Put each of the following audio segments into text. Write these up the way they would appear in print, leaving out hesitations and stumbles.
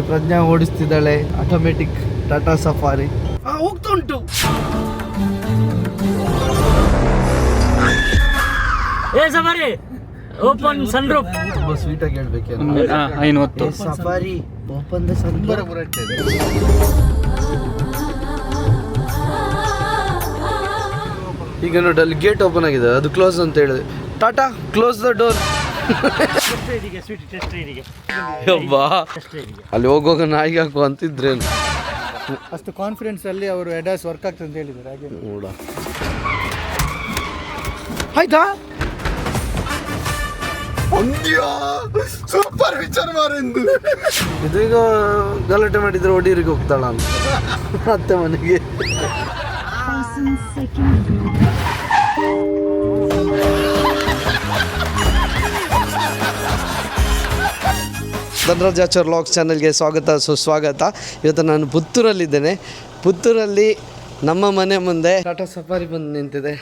ಪ್ರಜ್ಞಾ ಓಡಿಸ್ತಿದ್ದಾಳೆ automatic Tata Safari. ಹೋಗ್ತಾ ಉಂಟು. Safari open sunroof. ತುಂಬಾ ಸ್ವೀಟ್ ಆಗಿ ಹೇಳ್ಬೇಕೇನು. Safari open the sunroof. ಈಗ ನೋಡಿ ಅಲ್ಲಿ ಗೇಟ್ ಓಪನ್ ಆಗಿದೆ, ಅದು ಕ್ಲೋಸ್ ಅಂತ ಹೇಳಿದೆ. Tata close the door. ಅಲ್ಲಿ ಹೋಗುವಾಗ ನಾಯಿಗೆ ಹಾಕು ಅಂತಿದ್ರೇನು. ಅಷ್ಟು ಕಾನ್ಫಿಡೆನ್ಸ್ ಅಲ್ಲಿ ಅವರು ಎಡಾಸ್ ವರ್ಕ್ ಆಗ್ತದೆ ಅಂತ ಹೇಳಿದ್ದಾರೆ. ಹಾಗೆ ನೋಡ ಆಯ್ತಾ. ಸೂಪರ್ ವಿಚಾರ ಮಾರೆಂದು ಇದೀಗ ಗಲಾಟೆ ಮಾಡಿದ್ರೆ ಒಡೀರಿಗೆ ಹೋಗ್ತಾಳ ಅಂತ ಅತ್ತೆ ಮನೆಗೆ. ಧನರಾಜಾಚಾರ್ ವ್ಲಾಗ್ಸ್ ಚಾನಲ್ಗೆ ಸ್ವಾಗತ ಸುಸ್ವಾಗತ. ಇವತ್ತು ನಾನು ಪುತ್ತೂರಲ್ಲಿದ್ದೇನೆ. ಪುತ್ತೂರಲ್ಲಿ ನಮ್ಮ ಮನೆ ಮುಂದೆ ಟಾಟಾ ಸಫಾರಿ ಬಂದು ನಿಂತಿದೆ.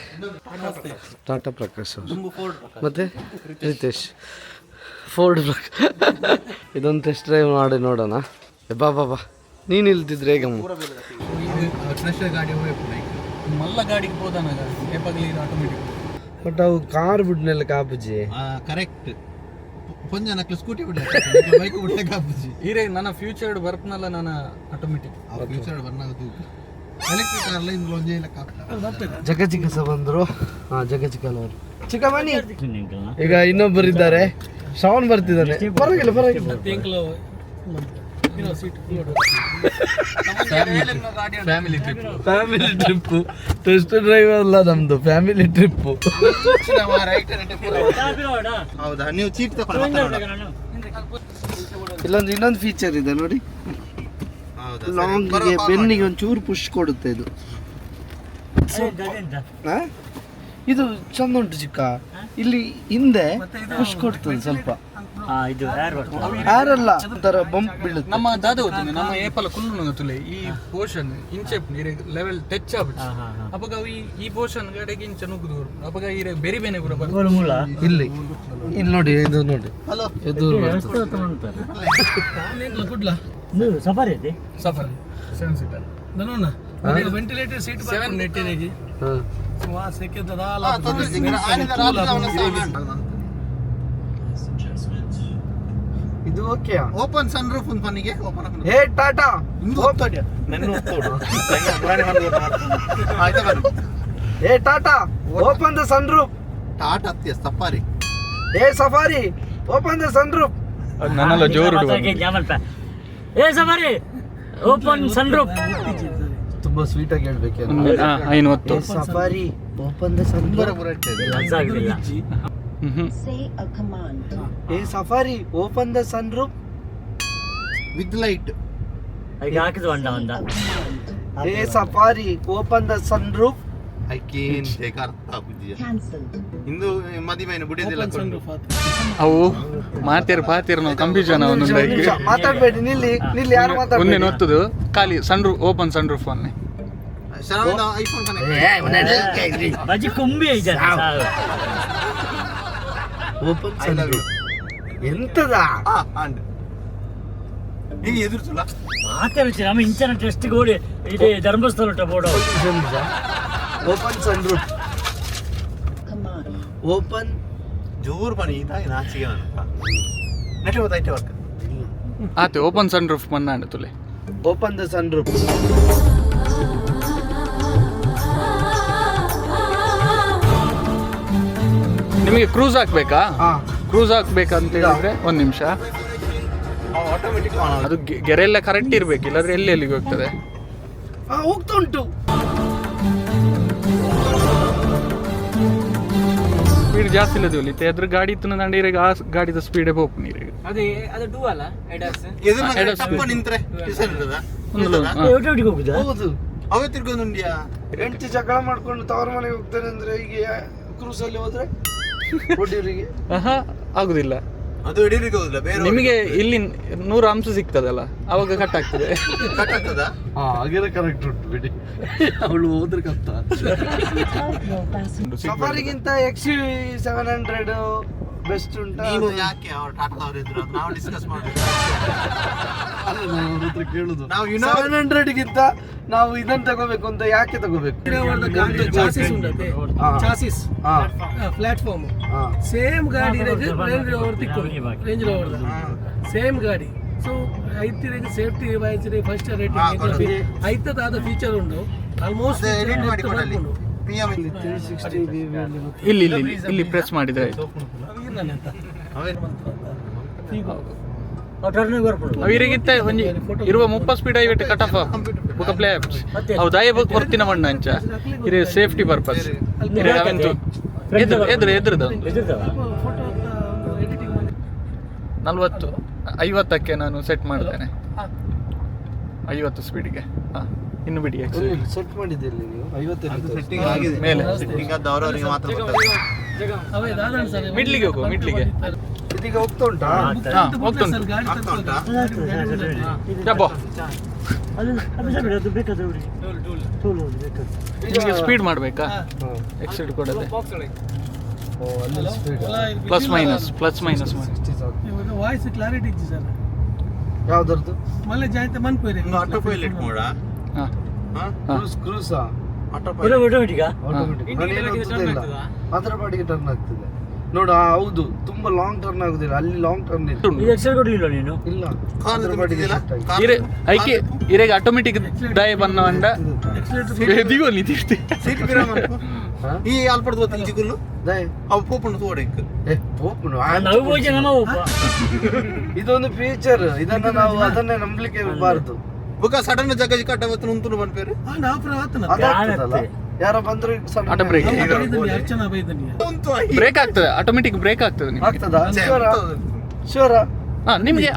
ಟಾಟಾ ಪ್ರಕಾಶ್ ಮತ್ತೆ ರಿತೇಶ್ ಫೋರ್ಡ್ ಇದೊಂದು ಟೆಸ್ಟ್ ಡ್ರೈವ್ ಮಾಡಿ ನೋಡೋಣ. ಬಾ ಬಾ ಬಾ, ನೀನು ಇಲ್ತಿದ್ರೆ ಹೇಗಮ್ಮ ಬಟ್ ಅವು ಕಾರ್ ಬಿಡ್ನೆಲ್ಲ ಕಾಪುಜಿ ಕರೆಕ್ಟ್ ಕೊಂಚ ನಕ್ಲು ಸ್ಕೂಟಿ ಬಿಡ ಬೈಕ್ ಬಿಡಲೆ ಕಾಪುಜಿ ಈರೇ ನನ್ನ ಫ್ಯೂಚರ್ ಬರ್ಪನಲ್ಲ ನಾನು ಆಟೋಮೆಟಿಕ್ ಫ್ಯೂಚರ್ ಬರ್ನಾಗದು ಎಲೆಕ್ಟ್ರಿಕ್ ಕಾರ್ ಲೈನ್ ಲೋಂಜೆ ಇಲ್ಲ ಕಾಪ ಜಗ ಚಿಕ್ಕ ಬಂದ್ರು. ಜಗ ಚಿಕ್ಕನವರು ಚಿಕ್ಕ ಬನ್ನಿ. ಈಗ ಇನ್ನೊಬ್ಬರಿದ್ದಾರೆ, ಶ್ರವಣ್ ಬರ್ತಿದ್ದಾನೆ. ಪರವಾಗಿಲ್ಲ ಪರವಾಗಿಲ್ಲ. ಫ್ಯಾಮಿಲಿ ಟ್ರಿಪ್, ಟೆಸ್ಟ್ ಡ್ರೈವ್ ಅಲ್ಲ ನಮ್ದು, ಫ್ಯಾಮಿಲಿ ಟ್ರಿಪ್. ಹೌದಾ, ನೀವು ಚೀಟ್ ಇಲ್ಲೊಂದು ಇನ್ನೊಂದು ಫೀಚರ್ ಇದೆ ನೋಡಿ, ಲಾಂಗ್ಗೆ ಬೆನ್ನಿಗೆ ಒಂಚೂರು ಪುಷ್ ಕೊಡುತ್ತೆ ಇದು. ಇದು ಚಂದ ಉಂಟು ಚಿಕ್ಕ. ಇಲ್ಲಿ ಹಿಂದೆ ಪುಷ್ ಕೊಡ್ತದೆ ಸ್ವಲ್ಪ. ಯಾರಲ್ಲ ಒಂಥರ ಬಂಪ್ ಬೀಳುತ್ತೆ. ನಮ್ಮ ದಾದ ಹೋಗ್ತದೆ ನಮ್ಮ ಏಪಲ ಕುಲ್ಲು ತುಲೆ ಈ ಪೋರ್ಷನ್ ಇಂಚೆಪ್ ನೀರೆ ಲೆವೆಲ್ ಟಚ್ ಆಗ್ಬಿಟ್ಟು ಅವಾಗ ಈ ಪೋರ್ಷನ್ ಗಡೆಗೆ ಇಂಚ ನುಗ್ಗುದು ಅವಾಗ ಈ ಬೇರೆ ಬೇನೆ ಕೂಡ ಇಲ್ಲಿ ಇಲ್ಲಿ ನೋಡಿ, ಇದು ನೋಡಿ, ಇದು ಸಫಾರಿ ಐತಿ. ಸಫಾರಿ 7 ಸೀಟರ್ ನನೋನ ವೆಂಟಿಲೇಟರ್ ಸೀಟ್ 7 ನೆಟ್ಟಿನೆಗೆ ವಾ ಸೆಕೆದ ಇದು ಓಕೆ. ಓಪನ್ ಸನ್ ರೂಫ್ ಒಂದು ಪನಿಗೆ open hey Tata hey Tata open the sunroof. Tata ಅತ್ಯ Safari hey Safari open the sunroof. ನನ್ನಲ್ಲ ಜೋರು ಸಫಾರಿ ಓಪನ್ ಸನ್ರೂಫ್. ತುಂಬಾ ಸ್ವೀಟ್ ಆಗಿ ಹೇಳ್ಬೇಕೇನು. Safari open the sunroof. Say a command. Hey Safari, open the sunroof with light. ಈಗ ಹಾಕಿದ ಒಂದ. Hey Safari, open the sunroof. I can't take ಅರ್ಥ ಬುದ್ಧಿಯ. Cancelled. ಇಂದು ಮದಿಮೆನ ಬುಡಿದಿಲ್ಲ ಕೊಂಡು. ಅವು ಪಾತಿರ ನಾವು ಕನ್ಫ್ಯೂಷನ್ ಅವನೊಂದು ಮಾತಾಡಬೇಡಿ, ನಿಲ್ಲಿ ಯಾರು ಮಾತಾಡಬೇಡಿ. ಒಂದೇ ನೋತ್ತದು ಖಾಲಿ sunroof open sunroof ಅನ್ನೆ ಶರವನ ಐಫೋನ್ ಕನೆಕ್ಟ್ ಬಜಿ ಕುಂಬಿ ಐತೆ. ಓಪನ್ ಸನ್ರೂಫ್ ಎಂತದ ಅಂಡ್ ನೀ ಎದುರ್ಸಲ್ಲ ಮಾತಾಡ್ತೀರ ನಮ್ಮ ಇಂಚನ ಟೆಸ್ಟ್ ಗೋಡಿ ಇದೆ Dharmasthala board. Open sunroof Command. Open ಜೋರ್ ಬನಿ ಇದಾಗಿ ನಾಚಿಗೆ ಅನ್ಪ ನೆಟ್ ಗೊತ್ತಾಯ್ತು ವರ್ಕ್ ಆತೆ ಓಪನ್ ಸನ್ ರೂಫ್ ಮನ್ನಾಂಡ ತುಲೆ ಓಪನ್ ದ ಸನ್ರೂಫ್. ನಿಮಗೆ ಕ್ರೂಸ್ ಹಾಕ್ಬೇಕಾ? ಕ್ರೂಸ್ ಹಾಕ್ಬೇಕಂತ ಹೇಳಿದ್ರೆ ಒಂದು ನಿಮಿಷ, ಆಟೋಮೆಟಿಕ್ ಆನ್ ಅದು ಗೆರೆಲ್ಲ ಕರೆಕ್ಟ್ ಇರ್ಬೇಕು, ಇಲ್ಲಾಂದ್ರೆ ಎಲ್ಲಿಗೆ ಹೋಗ್ತದೆ. ಹೋಗ್ತಾ ಉಂಟು. ಸ್ಪೀಡ್ ಜಾಸ್ತಿ ಇಲ್ಲದಿಲ್ಲ ಅದ್ರ ಗಾಡಿ ಇತ್ತು ನಂಡೀರಿಗೆ ಆ ಗಾಡಿದ ಸ್ಪೀಡೇ ಹೋಗ್ ನೀರಿಗೆ. ಅದೇ ಅದು ಡೂ ಅಲ್ಲ ಎಡಾಸ್ ಎದುರು ತಪ್ಪ ನಿಂತ್ರೆ ಡಿಸೈನ್ ಇರ್ತದ ಒಟ್ಟಿಗೆ ಹೋಗುದಾ? ಹೌದು, ಅವೇ ತಿರ್ಗೊಂಡು ಉಂಡಿಯಾ ಹೆಂಡತಿ ಜಗಳ ಮಾಡ್ಕೊಂಡು ತವರ ಮನೆಗೆ ಹೋಗ್ತಾನೆ ಅಂದ್ರೆ ಈಗ ಕ್ರೂಸ್ ಅಲ್ಲಿ ಹೋದ್ರೆ ಒಡ್ಡಿಯವರಿಗೆ ಆಗುದಿಲ್ಲ. ಅದು ಎಡೀರಿಗೆ ಹೋಗುದಿಲ್ಲ, ಬೇರೆ ನಿಮಗೆ ಇಲ್ಲಿ 100 ಅಂಶ ಸಿಗ್ತದಲ್ಲ, ಅವಾಗ ಕಟ್ ಆಗ್ತದೆ. ಕಟ್ ಆಗ್ತದ? ಹಾಗೆಲ್ಲ ಕರೆಕ್ಟ್ ಉಂಟು ಬಿಡಿ, ಅವಳು ಹೋದ್ರೆ ಕಷ್ಟ. ಸಫಾರಿಗಿಂತ XUV700 ಬೆಸ್ಟ್ ಉಂಟಾ? ನೀನು ಯಾಕೆ ಅವ್ರು ಟಾಟಾದವ್ರು ಇದ್ರು ನಾವು ಡಿಸ್ಕಸ್ ಮಾಡ್ಬೇಕು. ಕೇಳುದು ನಾವು 700ಗಿಂತ ನಾವು ಇದನ್ನ ತಗೋಬೇಕು ಅಂತ ಯಾಕೆ ತಗೋಬೇಕು? ಹಾ. ಪ್ಲಾಟ್ಫಾರ್ಮ್ ಹಾ. ಸೇಮ್ ಗಾಡಿ ರೇಂಜ್ ರೋವರ್ ಸೇಮ್ ಗಾಡಿ ಸೊ ಐತಿರಿಗೆ ಸೇಫ್ಟಿ ವೈಸ್ ಫಸ್ಟ್ ರೇಟಿಂಗ್ ಐತದಾದ ಫೀಚರ್ ಉಂಡು ಆಲ್ಮೋಸ್ಟ್ ಇಲ್ಲಿ ಇಲ್ಲಿ ಇಲ್ಲಿ ಪ್ರೆಸ್ ಮಾಡಿದ್ರೆ ಆಯ್ತು. ಅವರಿಗಿಂತ ಒಂಜಿ ಇರುವ 30 ಸ್ಪೀಡ್ ಐವತ್ತು ಕಟ್ ಆಫ್ ಬುಕ ಪ್ಲೇ ಅವು ದಯ ಕೊರ್ತಿನ ಮಣ್ಣ ಅಂಚ ಇರೆ ಸೇಫ್ಟಿ ಪರ್ಪಸ್ ಇರೆ ಅವೆಂತು ಎದುರುದ 40-50ಕ್ಕೆ ನಾನು ಸೆಟ್ ಮಾಡ್ತೇನೆ 50 ಸ್ಪೀಡಿಗೆ. ಹಾಂ ಇನ್ನು ಬಿಡಿ ಸೆಟ್ ಮಾಡಿದ್ದಿಲ್ಲ ನೀವು 50 ಮೇಲೆ ಅವೇ ಮಿಡ್ಲಿಗೆ ಹೋಗು ಮಿಡ್ಲಿಗೆ. ಇದೀಗ ಹೋಗ್ತಾ ಉಂಟಾ? ಹಾಂ ಹೋಗ್ತುಂಟು. ಜಬ್ಬ ನಿಮಗೆ ಸ್ಪೀಡ್ ಮಾಡಬೇಕಾ? ಎಕ್ಸಿಟ್ ಕೊಡದೆ ಪ್ಲಸ್ ಮೈನಸ್ ಮಾಡಿ. ವಾಯ್ಸ್ ಕ್ಲಾರಿಟಿ ಇತ್ತು ಸರ್ ಯಾವ್ದರ್ದು? ಮಲ್ಲೆ ಜಾಯ್ತ ಮನ್ಪೇರಿ ಆಟೋ ಪೈಲಟ್ ಮೋಡ ಹಾಂ ಕ್ರೂಸಾ ಆಟೋಮೆಟಿಕ್ ಅದರ ಪಾಡಿಗೆ ಟರ್ನ್ ಆಗ್ತದೆ ನೋಡು. ಹೌದು, ತುಂಬಾ ಲಾಂಗ್ ಟರ್ನ್ ಆಗುದಿಲ್ಲ, ಅಲ್ಲಿ ಲಾಂಗ್ ಟರ್ನ್ ಇದೆ. ಎಕ್ಸೆಲ್ ಕೊಡ್ಲಿಲ್ಲ ನೀನು? ಇಲ್ಲ, ಅದರ ಪಾಡಿಗೆ set ಆಗಿದೆ. ಇರೆ ಐಕೆ ಇರೆಗೆ ಆಟೋಮೆಟಿಕ್ ದಯ ಬನ್ನವಂಡ ಎದಿಗೋ ನಿಂತಿರ್ತಿ ಹಾ? ಈ ಅಲ್ಪಡ್ದು ಗೊತ್ತಿಲ್ಲ ಚಿಗುಲು ದಯ. ಅವು ಪೋಪುಂಡು ತೋಡೆಕ್ ಪೋಪುನು ನಾವು ಹೋಗಿ ನಮ್ಮ ಇದೊಂದು ಫೀಚರ್, ಇದನ್ನ ನಾವು ಅದನ್ನೇ ನಂಬಲಿಕ್ಕೆ ಬಾರದು. ಬುಕ ಸಡನ್ ಜಗಜಿ ಕಟ್ಟ ಅವತ್ತು ಉಂಟು ಬನ್ಪೇರು ನಾವು ಪ್ರಾರ್ಥನಾ ಅದಾಗ್ತದಲ್ಲ, ಯಾರ ಬಂದ್ರು ಆಟೋ ಬ್ರೇಕ್ ಅರ್ಚನಾ ಬೈದನಿ ಬ್ರೇಕ್ ಆಗ್ತದೆ, ಆಟೋಮೆಟಿಕ್ ಬ್ರೇಕ್ ಆಗ್ತದೆ ನಿಮಗೆ. ಆಗ್ತದಾ? ಶೂರ ಹಾ ನಿಮಗೆ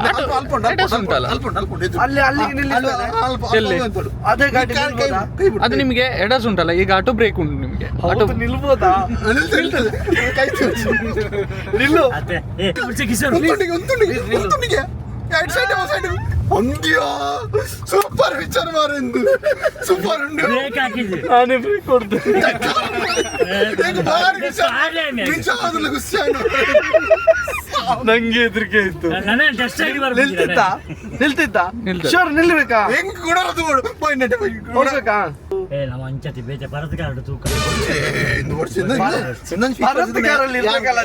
ಉಂಟಲ್ಲ ಅಲ್ಲಿ ಅಲ್ಲಿಗೆ ನಿಲ್ಲಿಸ್ತದೆ. ಎಲ್ಲಿ? ಅದೇ ಗಾಡಿ ನಿಲ್ಬೋದಾ? ಅದು ನಿಮಗೆ ಎಡಸ್ ಉಂಟಲ್ಲ, ಈಗ ಆಟೋ ಬ್ರೇಕ್ ಉಂಟು ನಿಮಗೆ. ಆಟೋ ಹೌದು, ನಿಲ್ಬೋದಾ? ನಿಲ್ಲು. ಸೂಪರ್ ವಿಚಾರ ಮಾರೆಂದು ಸೂಪರ್ ಉಂಡು ಬ್ರೇಕ್ ಹಾಕಿದ್ವಿ. ನಾನೇ ಬ್ರೇಕ್ ಕೊಡ್ತೇನೆ. ನಂಗೆ ಹೆದರಿಕೆ ಇತ್ತು. ನನ್ನ ಟೆಸ್ಟ್ ಆಗಿ ನಿಲ್ತಿತ್ತಾ? ನಿಲ್ತಿತ್ತಾ? ಶೋರ್ ನಿಲ್ಬೇಕಾ? ಹೆಂಗ್ ಕೊಡೋದು ಹೋಗ್ಬೇಕಾ? ನಮ್ಮ ಅಂಚತಿ ಬೇಜ ಪರದಗಾರಡು ತೂಕ ಭಾರತಗಾರಲ್ಲಿ ಇರ್ಬೇಕಲ್ಲ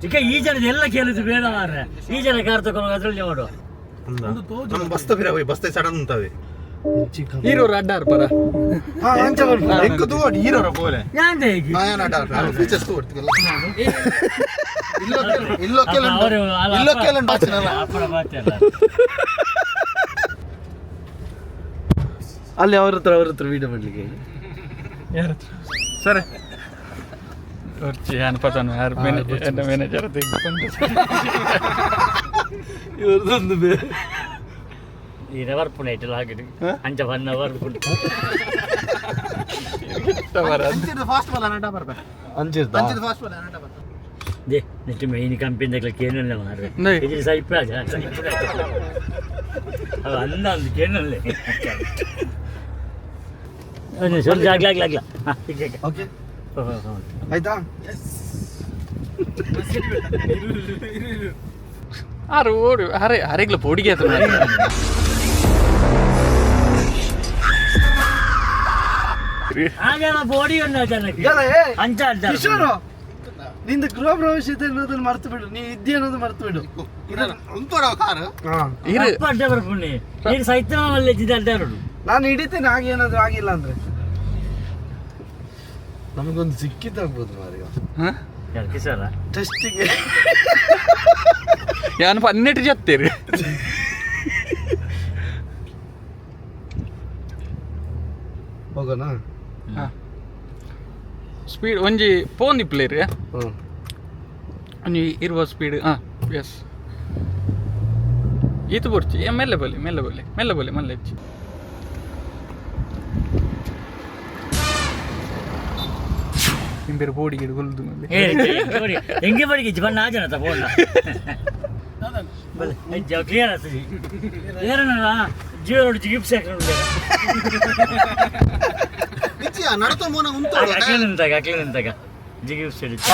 ಚಿಕ್ಕ ಈ ಜನದ ಎಲ್ಲ ಕೇಳಿದ್ರು ಬೇಡ ಮಾರ್ರೆ. ಈ ಜನ ಕಾರ್ ತಗೊಂಡು ಅದ್ರಲ್ಲಿ ನೋಡು. ಬಸ್ತ ಫಿರ ಬಸ್ತೆ ಸಡನ್ ಉಂಟವೆ ಹೀರೋ ಅಡ್ಡಾರ್ ಪರ ಹಾ, ಅಂಚೆ ಬರ್ಬೋದು. ಹೆಂಗ್ ತೋಡಿ ಹೀರೋರ ಬೋಲೆ ಯಾಂದ ಹೇಗೆ ನಾಯನ ಅಡ್ಡ ಫೀಚರ್ಸ್ ತೋಡ್ತಿಲ್ಲ ಇಲ್ಲೋ ಕೇಳಂಡ ಅಪ್ಪನ ಮಾತಲ್ಲ. ಅಲ್ಲಿ ಅವ್ರ ಹತ್ರ ವಿಡಿಯೋ ಮಾಡ್ಲಿಕ್ಕೆ ಸರಿ ಅನ್ಪತಾನು ಯಾರು ಮ್ಯಾನೇಜರ್ ತೆಗೆದುಕೊಂಡು ಇವ್ರದೊಂದು ಬೇರೆ ಈ ವರ್ಪುಣ ಇಟ್ಟಲ್ಲ ಹಾಕಿಟ್ಟು ಅಂಚ ಬನ್ನ ವರ್ಪುಣ ಫಾಸ್ಟ್ ಬಾಲ್ ಅನಟ ಬರ್ಬೇಕು ಅಂಚಿರ್ದ ಅಂಚಿದ ಫಾಸ್ಟ್ ಬಾಲ್ ಅನಟ ಬರ್ಬೇಕು ದೇ ನೆಟ್ಟು ಮೇಯ್ನಿ ಕಂಪಿಂದ ಕೇನಲ್ಲ ಮಾರ್ರೆ. नहीं ಇದು ಸೈಪ್ರಾಜ ಅದು ಅನ್ನ ಒಂದು ಕೇನಲ್ಲೇ ಸ್ವಲ್ಪ ಆಗ್ಲಾಗ್ಲಾಗ್ಲ ಓಕೆ ಆಯ್ತಾ? ಆರು ಓಡು ಹರೆಗ್ಲ ಪೋಡಿಗೆ ಆತ ಹಾಗೆ ಬೋಡಿ ಒಂದು ಜನಕ್ಕೆ ಇಲ್ಲ, ಏ, ಅಂಚ ಕಿಶೋರು, ನಿಂದು ಗೃಹ ಪ್ರವೇಶ ಇದೆ ಅನ್ನೋದನ್ನ ಮರ್ತು ಬಿಡು, ನೀ ಇದ್ದಿ ಅನ್ನೋದು ಮರ್ತು ಬಿಡು. ಉಂಟೋಡ ಕಾರು ಇರು ಅಡ್ಡ ಬರ್ಪುಣ್ಣಿ ನೀನು ಸೈತ ಮಲ್ಲೆ ಅಡ್ಡಾರೋಡು. ನಾನು ಹಿಡಿತೇನೆ, ಹಾಗೆ ಏನಾದ್ರು ಆಗಿಲ್ಲ ಅಂದ್ರೆ ನಮಗೊಂದು ಸಿಕ್ಕಿದ್ದಾಗ್ಬೋದು ಮಾರೀಗ ಕಿಸಲ್ಲ ಟೆಸ್ಟಿಗೆ. ಯಾನ್ ಪನ್ನೆಟ್ಟು ಜತ್ತೇರಿ ಹೋಗೋಣ. ಸ್ಪೀಡ್ ಒಂಜಿ ಪೋನ್ ಇಪ್ಲೇರಿ ಹ್ಞೂ, ಒಂಜಿ ಇರುವ ಸ್ಪೀಡ್ ಹಾಂ ಎಸ್ ಈತು ಬರ್ಚಿ ಮೆಲ್ಲ ಬಲಿ ಮಲ್ಲ ಹೆಚ್ಚಿ ನಿಂಬೇರು ಬೋಡಿ ಗಿಡ ಗೊಲ್ದು ಹೆಂಗೆ ಬಡಿಗೆ ಬಣ್ಣ ಆಜನ ತಗೊಂಡ ಕ್ಲಿಯರ್ ಆಗ್ತದೆ ಏನಲ್ಲ ಜೀವ ನೋಡಿ ಗಿಫ್ಟ್ ಹಾಕೊಂಡು ನಡತ ಮೋನ ಉಂಟೋಡ ಅಕ್ಲಿನಂತಾಗ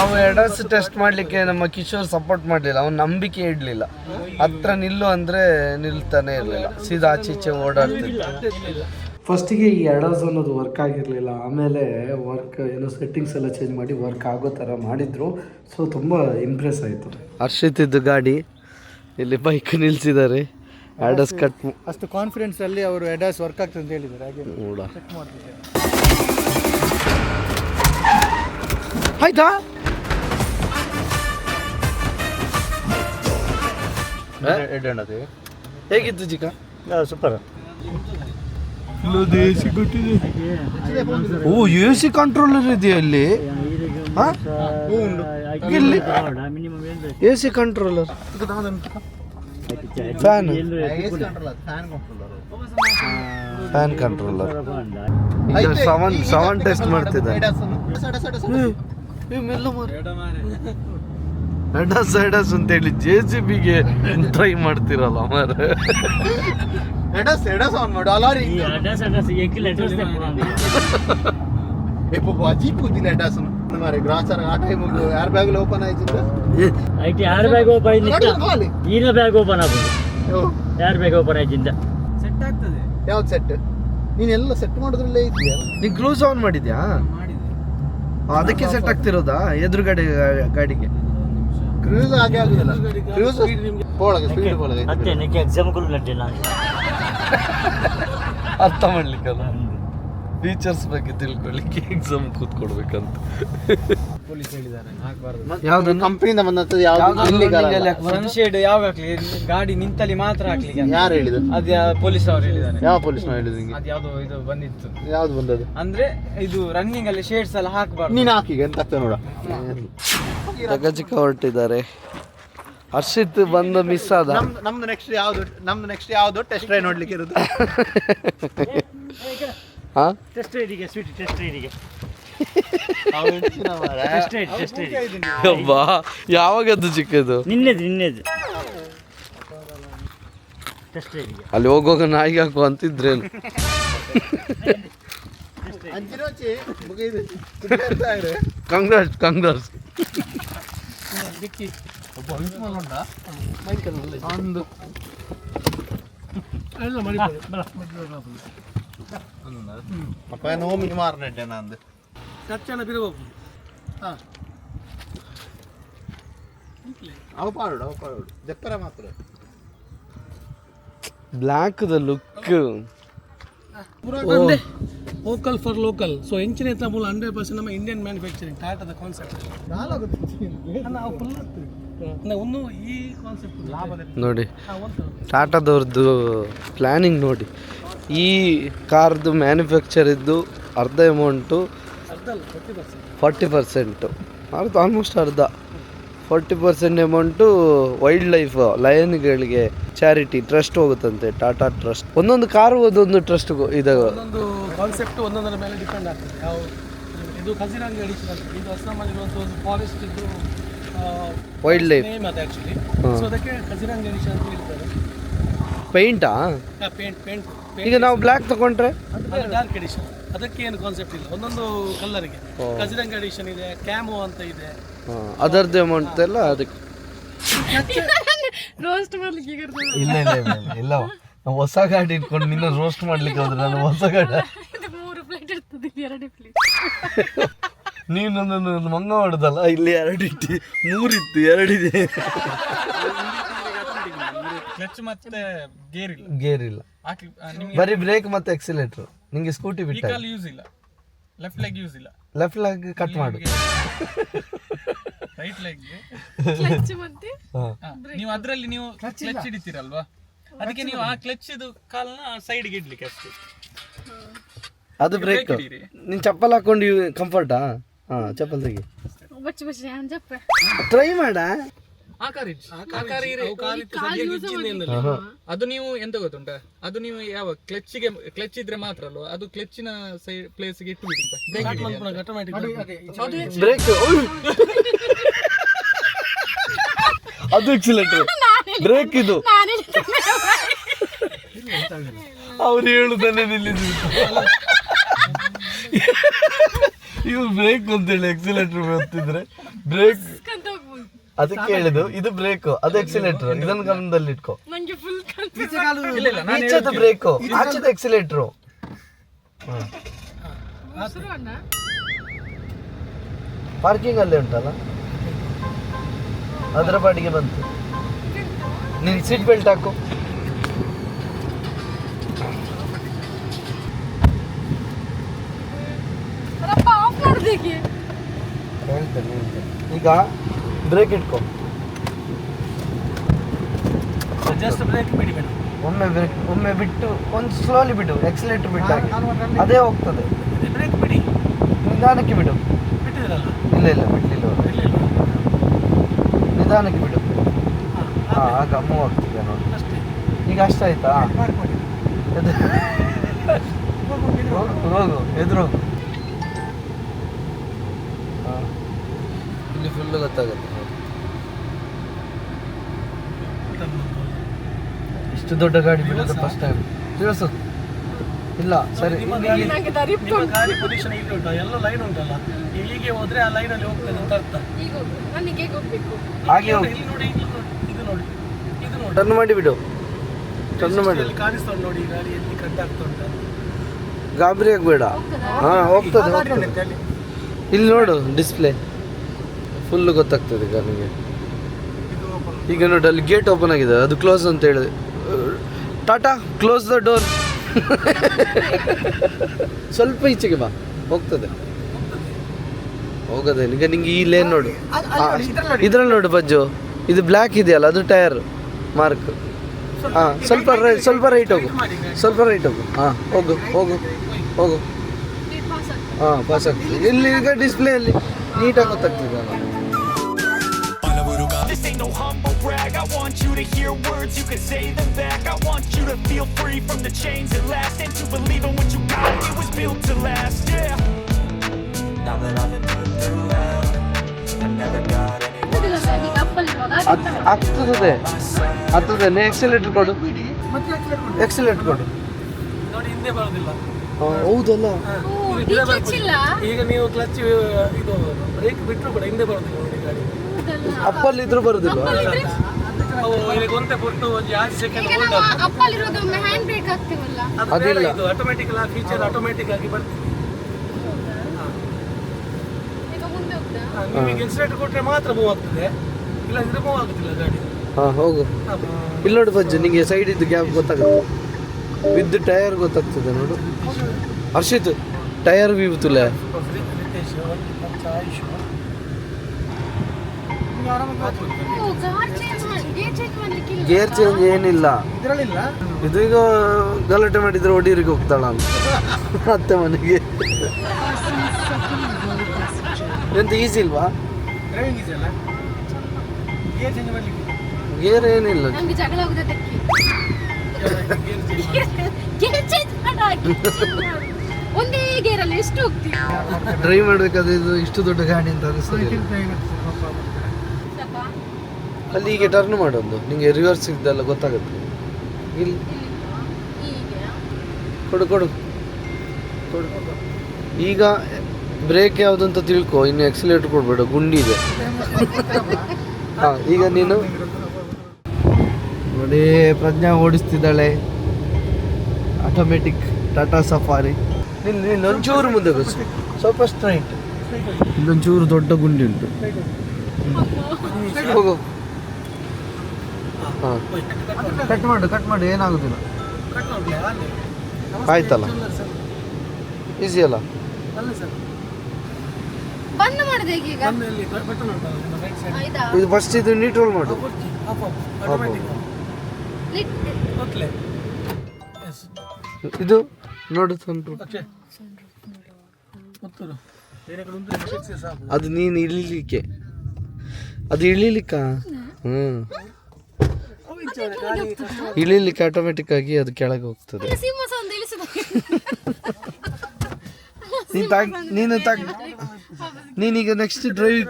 ಅವು ಎಡಸ್ ಟೆಸ್ಟ್ ಮಾಡಲಿಕ್ಕೆ ನಮ್ಮ ಕಿಶೋರ್ ಸಪೋರ್ಟ್ ಮಾಡಲಿಲ್ಲ, ಅವ್ನು ನಂಬಿಕೆ ಇಡಲಿಲ್ಲ. ಹತ್ರ ನಿಲ್ಲು ಅಂದರೆ ನಿಲ್ತಾನೆ ಇರಲಿಲ್ಲ, ಸೀದಾ ಆಚೆ ಈಚೆ ಓಡಾಡ್ತಿದ್ದ. ಫಸ್ಟಿಗೆ ಈ ಎಡಸ್ ಅನ್ನೋದು ವರ್ಕ್ ಆಗಿರಲಿಲ್ಲ, ಆಮೇಲೆ ವರ್ಕ್ ಏನೋ ಸೆಟ್ಟಿಂಗ್ಸ್ ಎಲ್ಲ ಚೇಂಜ್ ಮಾಡಿ ವರ್ಕ್ ಆಗೋ ಥರ ಮಾಡಿದರು. ಸೊ ತುಂಬ ಇಂಪ್ರೆಸ್ ಆಯಿತು. ಹರ್ಷಿತಿದ್ದು ಗಾಡಿ ಇಲ್ಲಿ ಬೈಕ್ ನಿಲ್ಲಿಸಿದ್ದಾರೆ. ಎಡಸ್ ಕಟ್ ಅಷ್ಟು ಕಾನ್ಫಿಡೆನ್ಸ್ ಅಲ್ಲಿ ಅವರು ಎಡಾಸ್ ವರ್ಕ್ ಆಗ್ತದೆ ಅಂತ ಹೇಳಿದ್ದಾರೆ. ಹಾಗೆ ನೋಡ ಚೆಕ್ ಮಾಡ್ತಿದ್ದಾರೆ. ಆಯ್ತಾ ಹೇಗಿತ್ತು ಚಿಕ್ಕ? Super. Oh A C controller ಇದೆಯಾ ಇಲ್ಲಿ? ಇಲ್ಲಿ A C controller, fan controller. Sound test ಮಾಡ್ತಿದ್ದಾರೆ. ಎಡಸ್ ಅಂತೇಳಿ JCBಗೆ ಟ್ರೈ ಮಾಡ್ತಿರಲ್ಲ ಮಾರೆ. ಎಡಸ್ ಆನ್ ಮಾಡು ಅಲಾರಿ ಅಜೀಬ್ ಕೂತಿಲ್ಲ ಎಡಸ್ ಮಾರೆ. ಗ್ರಾಸರ್ ಆ ಟೈಮ್ ಏರ್ ಬ್ಯಾಗ್ ಓಪನ್ ಆಯ್ತಿದ್ದ. ಏರ್ ಬ್ಯಾಗ್ ಓಪನ್ ಈನ ಬ್ಯಾಗ್ ಓಪನ್ ಆಗೋದು. ಏರ್ ಬ್ಯಾಗ್ ಓಪನ್ ಆಯ್ತಿದ್ದ. ಸೆಟ್ ಆಗ್ತದೆ. ಯಾವ್ದು ಸೆಟ್? ನೀನೆಲ್ಲ ಸೆಟ್ ಮಾಡೋದ್ರಲ್ಲೇ ಇದೆಯಾ? ನೀನ್ ಕ್ರೂಸ್ ಆನ್ ಮಾಡಿದ್ಯಾ? ಅದಕ್ಕೆ ಸೆಟ್ ಆಗ್ತಿರೋದಾ ಎದುರುಗಡೆ ಗಾಡಿಗೆ? ಕ್ರೂಸ್ ಹಾಗೆ ಆಗುದಿಲ್ಲ. ಕ್ರೂಸ್ ಒಳಗೆ ಸ್ಪೀಡ್ ಒಳಗೆ ಮತ್ತೆ ನಿಕ್ಕೆ ಎಕ್ಸಾಂಪಲ್ ನಟ್ಟಿಲ್ಲ ಅರ್ಥ ಮಾಡ್ಲಿಕ್ಕಲ್ಲ, ಫೀಚರ್ಸ್ ಬಗ್ಗೆ ತಿಳ್ಕೊಳ್ಳಿಕ್ಕೆ ಎಕ್ಸಾಮ್ ಕೂತ್ಕೊಡ್ಬೇಕಂತ. ಪೊಲೀಸ್ ಹೇಳಿದ್ದಾರೆ ಯಾವ್ದು ಕಂಪನಿಯಿಂದ ಬಂದಂತ ಯಾವ್ದು ಇಲ್ಲಿಗಲ್ ಸನ್ಶೇಡ್ ಯಾವಾಗ ಹಾಕ್ಲಿ, ಗಾಡಿ ನಿಂತಲ್ಲಿ ಮಾತ್ರ ಹಾಕ್ಲಿಕ್ಕೆ. ಯಾರು ಹೇಳಿದ್ರು? ಅದು ಪೊಲೀಸ್ ಅವರು ಹೇಳಿದ್ದಾರೆ. ಯಾವ ಪೊಲೀಸ್ ಹೇಳಿದ್ರು ನಿಂಗೆ? ಅದು ಯಾವ್ದು ಇದು ಬಂದಿತ್ತು. ಯಾವ್ದು ಬಂದದ್ದು? ಅಂದ್ರೆ ಇದು ರನ್ನಿಂಗ್ ಅಲ್ಲಿ ಶೇಡ್ಸ್ ಎಲ್ಲ ಹಾಕಬಾರ್ದು. ನೀನು ಹಾಕಿ ಎಂತ ಆಗ್ತದೆ ನೋಡ. ಚಿಕ್ಕ ಹೊರಟಿದ್ದಾರೆ. ಹರ್ಷಿತ್ ಬಂದು ಮಿಸ್ ಆದ. ನಮ್ದು ನೆಕ್ಸ್ಟ್ ಯಾವ್ದು ಟೆಸ್ಟ್ ಡ್ರೈವ್ ನೋಡ್ಲಿಕ್ಕೆ ಇರೋದು? ಹಾ ಟೆಸ್ಟ್ ರೈಡಿಗೆ ಸ್ವೀಟ್ ಟೆಸ್ಟ್ ರೈಡಿಗೆ ಬಾ. ಯಾವಾಗದ್ದು ಚಿಕ್ಕದು? ನಿನ್ನೆದು ಟೆಸ್ಟ್ ರೈಡಿಗೆ ಅಲ್ಲಿ ಹೋಗುವಾಗ ನಾಯಿಗೆ ಹಾಕು ಅಂತಿದ್ರೇನು? ಕಂಗ್ರಾಟ್ಸ್. ನೋಮಿಗೆ ಮಾರ್ನೆಡ್ಡೆ ನಂದು ಚರ್ಚೆನ ಬಿರಬೇಕು. ಅವ ಪಾಡು ದೆಪ್ಪರ ಮಾತ್ರ black the look. Vocal for local. So ಎಂಚಿನ ಮೂಲ 100% ನಮ್ಮ ಇಂಡಿಯನ್ ಮ್ಯಾನುಫ್ಯಾಕ್ಚರಿಂಗ್ ಟಾಟಾದ ಕಾನ್ಸೆಪ್ಟ್. ಒಂದು ಈ ಕಾನ್ಸೆಪ್ಟ್ ನೋಡಿ ಟಾಟಾದವ್ರದ್ದು ಪ್ಲ್ಯಾನಿಂಗ್ ನೋಡಿ. ಈ ಕಾರ್ದು ಮ್ಯಾನುಫ್ಯಾಕ್ಚರ್ ಇದ್ದು ಅರ್ಧ ಅಮೌಂಟು 40%, ಆಲ್ಮೋಸ್ಟ್ ಅರ್ಧ 40% ಅಮೌಂಟು ವೈಲ್ಡ್ ಲೈಫ್ ಲಯನ್ಗಳಿಗೆ ಚಾರಿಟಿ ಟ್ರಸ್ಟ್ ಹೋಗುತ್ತಂತೆ. ಟಾಟಾ ಟ್ರಸ್ಟ್ ಒಂದೊಂದು ಕಾರು ಒಂದೊಂದು ಟ್ರಸ್ಟ್ ಇದೆ. ಒಂದೊಂದು ಕಾನ್ಸೆಪ್ಟ್ ಒಂದೊಂದರ ಮೇಲೆ ಡಿಪೆಂಡ್ ಆಗ್ತದೆ. ಯಾವ ಇದು ಖಜಿರಾಂಗಿ ಅಡಿಷನ್ ಅಂತ, ಇದು ಅಸ್ಸಾಮಲ್ಲಿರುವಂಥ ಒಂದು ಫಾರೆಸ್ಟ್ ಇದ್ದು ವೈಲ್ಡ್ ಲೈಫ್ ನೇಮ್ ಅದು ಆ್ಯಕ್ಚುಲಿ. ಸೊ ಅದಕ್ಕೆ ಖಜಿರಾಂಗಿ ಅಡಿಷನ್ ಅಂತ ಹೇಳ್ತಾರೆ. ಪೇಂಟಾ? ಪೇಂಟ್ ಈಗ ನಾವು ಬ್ಲ್ಯಾಕ್ ತಗೊಂಡ್ರೆ ಡಾರ್ಕ್ ಎಡಿಷನ್. ಅದಕ್ಕೆ ಏನು ಕಾನ್ಸೆಪ್ಟ್ ಇಲ್ಲ, ಒಂದೊಂದು ಕಲರ್ಗೆ. ಖಜಿರಾಂಗಿ ಎಡಿಷನ್ ಇದೆ, ಕ್ಯಾಮೋ ಅಂತ ಇದೆ. ಅದರದ್ದು ಅಮೌಂಟ್ ಎಲ್ಲ ಅದಕ್ಕೆ. ಇಲ್ಲ ನಾವು ಹೊಸ ಗಾಡಿ ಇಟ್ಕೊಂಡು ನಿನ್ನ ರೋಸ್ಟ್ ಮಾಡ್ಲಿಕ್ಕೆ ಹೋದ್ರೆ ನಾನು ಹೊಸ ಗಾಡಿ ನೀನೊಂದೊಂದು ಮಂಗ ಹೊಡೆದಲ್ಲ. ಇಲ್ಲಿ 2 ಇಟ್ಟು 3 ಇತ್ತು, 2 ಇದೆ. ಕ್ಲಚ್ ಮತ್ತೆ ಗೇರ್ ಇಲ್ಲ, ಬರೀ ಬ್ರೇಕ್ ಮತ್ತೆ ಎಕ್ಸಿಲೇಟರ್. ನಿಂಗೆ ಸ್ಕೂಟಿ ಬಿಟ್ಟ ಯೂಸ್ ಇಲ್ಲ, ಲೆಫ್ಟ್ ಲೆಗ್ ಯೂಸ್ ಇಲ್ಲ, ಲೆಫ್ಟ್ ಲೆಗ್ ಕಟ್ ಮಾಡು, ರೈಟ್ ಲೆಗ್ ನೀವು ಅದರಲ್ಲಿ ನೀವು ಕ್ಲಚ್ ಹಿಡಿತೀರಲ್ವಾ, ಅದಕ್ಕೆ ನೀವು ಆ ಕ್ಲಚ್ ಇದು ಕಾಲನ್ನ ಸೈಡ್ಗೆ ಇಡ್ಲಿಕ್ಕೆ ಅಷ್ಟೇ. ಅದು ಬ್ರೇಕ್. ನೀನ್ ಚಪ್ಪಲ್ ಹಾಕೊಂಡು ಕಂಫರ್ಟಾ? ಹಾ ಚಪ್ಪಲ್ ತೆಗಿ, ಟ್ರೈ ಮಾಡ. ಅದು ನೀವು ಎಂತ ಗೊತ್ತುಂಟ, ಅದು ನೀವು ಯಾವ ಕ್ಲಚ್ ಇದ್ರೆ ಮಾತ್ರ ಅಲ್ವಾ, ಅದು ಕ್ಲಚ್ನ ಸೈಡ್ ಪ್ಲೇಸ್ಗೆ ಇಟ್ಟು ಬಿಡಿ. ಬ್ರೇಕ್ ಅದು ಎಕ್ಸಿಲೇಟರ್, ಬ್ರೇಕ್ ಇದು. ಅವ್ರು ಹೇಳುದನ್ನೇ ನಿಲ್ಲಿಸಿದ್ರು. ಇವ್ರು ಬ್ರೇಕ್ ಅಂತೇಳಿ ಎಕ್ಸಿಲೇಟರ್ ಗೊತ್ತಿದ್ರೆ ಬ್ರೇಕ್ ಅದಕ್ಕೆ ಹೇಳಿದ್ದು. ಇದು ಬ್ರೇಕ್, ಅದು ಎಕ್ಸಿಲೇಟರ್. ಇದನ್ನ ಗಮನದಲ್ಲಿ ಇಟ್ಕೋ. ಈಚೆದು ಬ್ರೇಕು, ಆಚೆದು ಎಕ್ಸಿಲೇಟರ್. ಪಾರ್ಕಿಂಗ್ ಅಲ್ಲೇ ಉಂಟಲ್ಲ, ಅದರ ಪಾಡಿಗೆ ಬಂತು. ನೀನ್ ಸೀಟ್ ಬೆಲ್ಟ್ ಹಾಕು. ಹೇಳ್ತೇನೆ. ಈಗ ಬ್ರೇಕ್ ಇಟ್ಕೋ. ಜಸ್ಟ್ ಬ್ರೇಕ್ ಬಿಡಿ ಮೇಡಮ್. ಒಮ್ಮೆ ಬಿಟ್ಟು ಒಂದು ಸ್ಲೋಲಿ ಬಿಡು, ಎಕ್ಸಿಲೇಟರ್ ಬಿಟ್ಟಾಗಿ ಅದೇ ಹೋಗ್ತದೆ. ಬ್ರೇಕ್ ಬಿಡಿ, ನಿಧಾನಕ್ಕೆ ಬಿಡು. ಬಿಟ್ಟಿದ್ರಲ್ಲ? ಇಲ್ಲ ಬಿಡ್ಲಿಲ್ಲ. ನಿಧಾನಕ್ಕೆ ಬಿಡು. ಹಾ, ಆಗ ಮೂವ್ ಆಗ್ತಿದೆ ನೋಡಿ. ಈಗ ಅಷ್ಟಾಯ್ತಾ? ಹೋಗು, ಎದುರು ಹೋಗು. ಇಲ್ಲಿ ಫುಲ್ಲು ಗೊತ್ತಾಗುತ್ತೆ. ಇಷ್ಟು ದೊಡ್ಡ ಗಾಡಿ ಬಿಡೋದು ಫಸ್ಟ್ ಟೈಮ್. ತಿಳಿಸು. ಇಲ್ಲ ಸರಿ. ನಿಮ್ಮ ಗಾಡಿ ಪೊಸಿಷನ್ ಇಲ್ಲಿ ಉಂಟು, ಎಲ್ಲ ಲೈನ್ ಉಂಟಲ್ಲ, ಹೀಗೆ ಹೋದ್ರೆ ಆ ಲೈನ್ ಅಲ್ಲಿ ಹೋಗ್ತದೆ ಅಂತ ಅರ್ಥ. ಹಾಗೆ ಹೋಗಿ ಇಲ್ಲಿ ನೋಡಿ, ಇದು ನೋಡಿ, ಇದು ನೋಡಿ. ಟರ್ನ್ ಮಾಡಿ ಬಿಡು. ಟರ್ನ್ ಮಾಡಿ. ಇಲ್ಲಿ ಕಾಣಿಸ್ತಾ ಉಂಟು ನೋಡಿ, ಗಾಡಿ ಎಲ್ಲಿ ಕಟ್ಟಾಗ್ತಾ ಉಂಟು. ಗಾಬರಿ ಆಗಬೇಡ. ಹಾ, ಹೋಗ್ತದೆ. ಇಲ್ಲಿ ನೋಡು, ಡಿಸ್ಪ್ಲೇ ಫುಲ್ಲು ಗೊತ್ತಾಗ್ತದೆ ಈಗ ನಿಮಗೆ. ಈಗ ನೋಡಿ, ಅಲ್ಲಿ ಗೇಟ್ ಓಪನ್ ಆಗಿದೆ, ಅದು ಕ್ಲೋಸ್ ಅಂತ ಹೇಳಿದೆ. Tata close the door. ಸ್ವಲ್ಪ ಈಚೆಗೆ ಬಾ, ಹೋಗ್ತದೆ. ಹೋಗೋದೇ ಈಗ ನಿಂಗೆ ಈ ಲೇನ್ ನೋಡು. ಇದ್ರಲ್ಲಿ ನೋಡು ಬಜ್ಜು, ಇದು ಬ್ಲ್ಯಾಕ್ ಇದೆಯಲ್ಲ, ಅದು ಟೈರ್ ಮಾರ್ಕ್. ಹಾಂ, ಸ್ವಲ್ಪ ರೈಟ್ ಹೋಗು, ಸ್ವಲ್ಪ ರೈಟ್ ಹೋಗು. ಹಾಂ, ಹೋಗು. ಹಾಂ, ಪಾಸ್ ಆಗ್ತದೆ. ಇಲ್ಲಿ ಈಗ ಡಿಸ್ಪ್ಲೇಯಲ್ಲಿ ನೀಟಾಗಿ ಗೊತ್ತಾಗ್ತದೆ. This ain't no humble brag. I want you to hear words, you can say them back. I want you to feel free from the chains that last, and to believe in what you got, it was built to last, yeah. Now that I've been put through hell, I never got ಆಗ್ತದೆ. Accelerator ಕೊಡು. Accelerator ಕೊಡು. ನೋಡಿ, ಹಿಂದೆ ಬರೋದಿಲ್ಲ. ಹೌದಲ್ಲ. ಈಗ ನೀವು clutch ಇದು ಬ್ರೇಕ್ ಬಿಟ್ಟರು ಕೂಡ ಹಿಂದೆ ಬರೋದಿಲ್ಲ ನೋಡಿ ಗಾಡಿ. ಅಪ್ಪಲ್ಲಿ ಇದ್ರು ಬರುದಿಲ್ಲ. ಗೊಂತೆ ಕೊಟ್ಟು ಒಂದು 5 ಸೆಕೆಂಡ್ ಹೋಲ್ಡ್ ಅದಿಲ್ಲ. ಇದು ಆಟೋಮೆಟಿಕ್ ಫೀಚರ್ ಆಟೋಮೆಟಿಕ್ ಆಗಿ ಬರ್ತದೆ. ನಿಮಗೆ ಎಕ್ಸಿಲೇಟರ್ ಕೊಟ್ಟರೆ ಮಾತ್ರ ಮೂವ್ ಆಗ್ತದೆ, ಇಲ್ಲ ಇದ್ರೆ ಮೂವ್ ಆಗುದಿಲ್ಲ ಗಾಡಿ. ಹಾಂ, ಹೋಗು. ಇಲ್ಲಿ ನೋಡು ಬಜ್ಜು, ನಿಮಗೆ ಸೈಡ್ ಇದ್ದು ಗ್ಯಾಪ್ ಗೊತ್ತಾಗುತ್ತೆ. ವಿದ್ ಟೈರ್ ಗೊತ್ತಾಗ್ತದೆ ನೋಡು. ಹರ್ಷಿತ್, ಟೈರ್ ವ್ಯೂ ತುಲೆ. ಗೇರ್ ಚೇಂಜ್ ಏನಿಲ್ಲ ಇದು. ಈಗ ಗಲಾಟೆ ಮಾಡಿದ್ರೆ ಒಡೀರಿಗೆ ಹೋಗ್ತಾಳ ಅಂತ ಅತ್ತೆ ಮನೆಗೆ. ಎಂತ ಈಸಿ ಇಲ್ವಾ? ಗೇರ್ ಏನಿಲ್ಲ. ಡ್ರೈವ್ ಮಾಡ್ಬೇಕಾದ್ರೆ ಇದು ಇಷ್ಟು ದೊಡ್ಡ ಗಾಡಿ ಅಂತ ಅನಿಸ್ತದೆ. ಅಲ್ಲಿ ಹೀಗೆ ಟರ್ನ್ ಮಾಡೋದು, ನಿಂಗೆ ರಿವರ್ಸ್ ಇದೆಲ್ಲ ಗೊತ್ತಾಗುತ್ತೆ. ಇಲ್ಲಿ ಕೊಡು. ಈಗ ಬ್ರೇಕ್ ಯಾವುದು ಅಂತ ತಿಳ್ಕೊ, ಇನ್ನು ಎಕ್ಸಿಲೇಟರ್ ಕೊಡ್ಬೇಡ, ಗುಂಡಿ ಇದೆ. ಹಾಂ, ಈಗ ನೀನು ನೋಡಿ, ಪ್ರಜ್ಞಾ ಓಡಿಸ್ತಿದ್ದಾಳೆ ಆಟೋಮೆಟಿಕ್ ಟಾಟಾ ಸಫಾರಿ. ನಿನ್ನ ಒಂಚೂರು ಮುಂದೆ ಬಸ್, ಸ್ವಲ್ಪ ಸ್ಟ್ರೈಟ್. ಇಲ್ಲೊಂಚೂರು ದೊಡ್ಡ ಗುಂಡಿ ಉಂಟು. ಹೋಗು. ಹಾಂ, ಕಟ್ ಮಾಡು, ಏನಾಗೋದಿಲ್ಲ. ಆಯ್ತಲ್ಲ, ಈಸಿ ಅಲ್ಲ. ಇದು ಫಸ್ಟ್ ಇದು ನ್ಯೂಟ್ರಲ್ ಮಾಡು. ಇದು ನೋಡು, ಅದು ನೀನು ಇಳಿಲಿಕ್ಕೆ, ಅದು ಇಳಿಲಿಕ್ಕ. ಇಳಿಲಿಕ್ಕೆ ಆಟೋಮೆಟಿಕ್ ಆಗಿ ಅದು ಕೆಳಗೆ ಹೋಗ್ತದೆ. ನೀನೀಗ ನೆಕ್ಸ್ಟ್ ಡ್ರೈವ್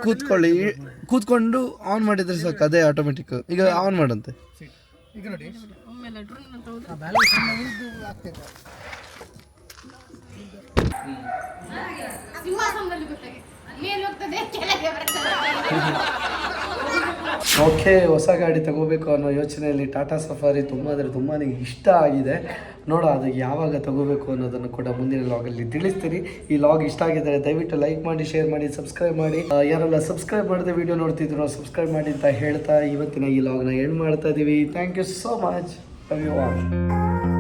ಕೂತ್ಕೊಂಡು ಆನ್ ಮಾಡಿದ್ರೆ ಸಾಕು, ಅದೇ ಆಟೋಮೆಟಿಕ್. ಈಗ ಆನ್ ಮಾಡಂತೆ. ಸಿಂಹಾಸನದಲ್ಲಿ ಗೊತ್ತಾಗಿದೆ ಮೇಲೆ ಹೋಗ್ತದೆ ಕೆಳಗೆ ಬರ್ತದೆ. ಓಕೆ, ಹೊಸ ಗಾಡಿ ತಗೋಬೇಕು ಅನ್ನೋ ಯೋಚನೆಯಲ್ಲಿ ಟಾಟಾ ಸಫಾರಿ ತುಂಬ ಅಂದರೆ ತುಂಬಾ ಇಷ್ಟ ಆಗಿದೆ. ನೋಡ ಅದು ಯಾವಾಗ ತಗೋಬೇಕು ಅನ್ನೋದನ್ನು ಕೂಡ ಮುಂದಿನ ಲಾಗಲ್ಲಿ ತಿಳಿಸ್ತೀನಿ. ಈ ಲಾಗ್ ಇಷ್ಟ ಆಗಿದ್ದರೆ ದಯವಿಟ್ಟು ಲೈಕ್ ಮಾಡಿ, ಶೇರ್ ಮಾಡಿ, ಸಬ್ಸ್ಕ್ರೈಬ್ ಮಾಡಿ. ಯಾರೆಲ್ಲ ಸಬ್ಸ್ಕ್ರೈಬ್ ಮಾಡದೆ ವಿಡಿಯೋ ನೋಡ್ತಿದ್ರು ಸಬ್ಸ್ಕ್ರೈಬ್ ಮಾಡಿ ಅಂತ ಹೇಳ್ತಾ ಇವತ್ತಿನ ಈ ಲಾಗ್ನ ಎಂಡ್ ಮಾಡ್ತಾ ಇದ್ದೀವಿ. Thank you so much. Love you all.